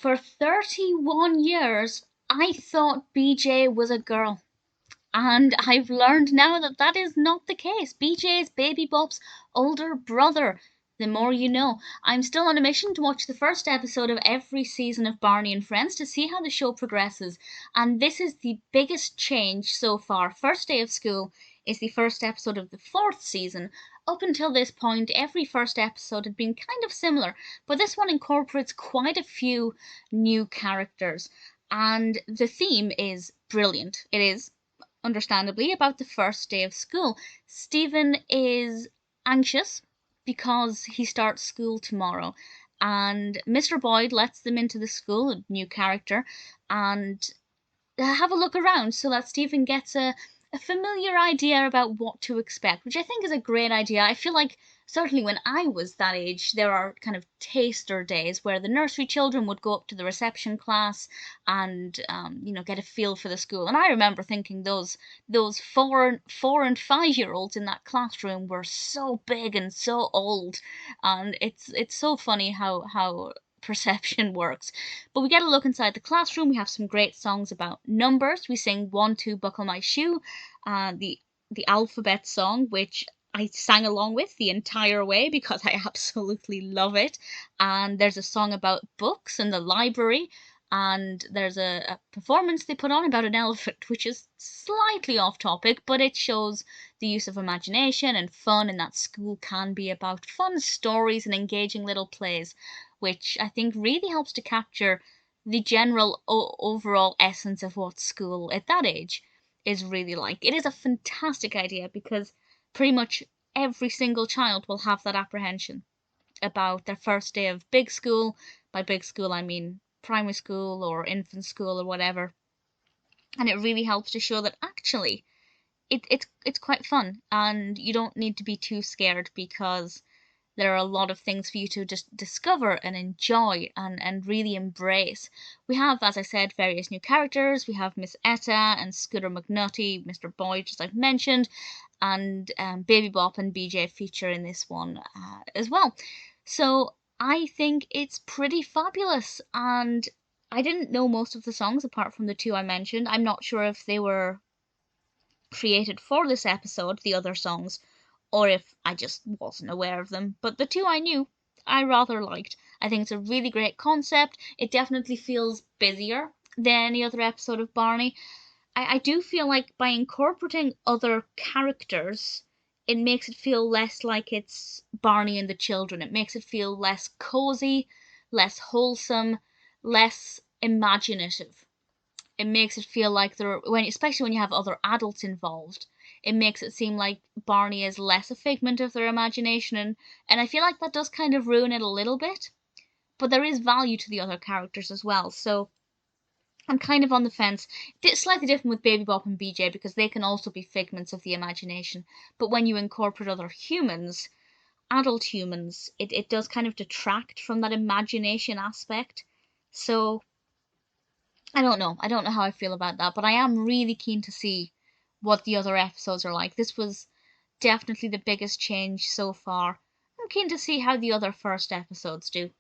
For 31 years, I thought BJ was a girl. And I've learned now that that is not the case. BJ is Baby Bop's older brother. The more you know. I'm still on a mission to watch the first episode of every season of Barney and Friends to see how the show progresses. And this is the biggest change so far. First day of school is the first episode of the fourth season. Up until this point, every first episode had been kind of similar, but this one incorporates quite a few new characters. And the theme is brilliant. It is, understandably, about the first day of school. Stephen is anxious because he starts school tomorrow, and Mr. Boyd lets them into the school, a new character, and have a look around so that Stephen gets a familiar idea about what to expect, which I think is a great idea. I feel like certainly when I was that age, there are kind of taster days where the nursery children would go up to the reception class and get a feel for the school. And I remember thinking those 4 and 5 year olds in that classroom were so big and so old, and it's so funny how perception works. But we get a look inside the classroom. We have some great songs about numbers. We sing 1, 2, Buckle My Shoe, the alphabet song, which I sang along with the entire way because I absolutely love it. And there's a song about books and the library. And there's a performance they put on about an elephant, which is slightly off topic, but it shows the use of imagination and fun, and that school can be about fun stories and engaging little plays, which I think really helps to capture the general overall essence of what school at that age is really like. It is a fantastic idea because pretty much every single child will have that apprehension about their first day of big school. By big school, I mean primary school or infant school or whatever. And it really helps to show that actually it's quite fun, and you don't need to be too scared because there are a lot of things for you to just discover and enjoy and really embrace. We have, as I said, various new characters. We have Miss Etta and Scooter McNutty, Mr. Boyd, as I've mentioned, and Baby Bop and BJ feature in this one as well. So I think it's pretty fabulous, and I didn't know most of the songs apart from the two I mentioned. I'm not sure if they were created for this episode, the other songs, or if I just wasn't aware of them. But the two I knew, I rather liked. I think it's a really great concept. It definitely feels busier than any other episode of Barney. I do feel like by incorporating other characters, it makes it feel less like it's Barney and the children. It makes it feel less cozy, less wholesome, less imaginative. It makes it feel like especially when you have other adults involved, it makes it seem like Barney is less a figment of their imagination, and I feel like that does kind of ruin it a little bit. But there is value to the other characters as well, so I'm kind of on the fence. It's slightly different with Baby Bop and BJ because they can also be figments of the imagination. But when you incorporate other humans, adult humans, it does kind of detract from that imagination aspect. So I don't know. I don't know how I feel about that, but I am really keen to see what the other episodes are like. This was definitely the biggest change so far. I'm keen to see how the other first episodes do.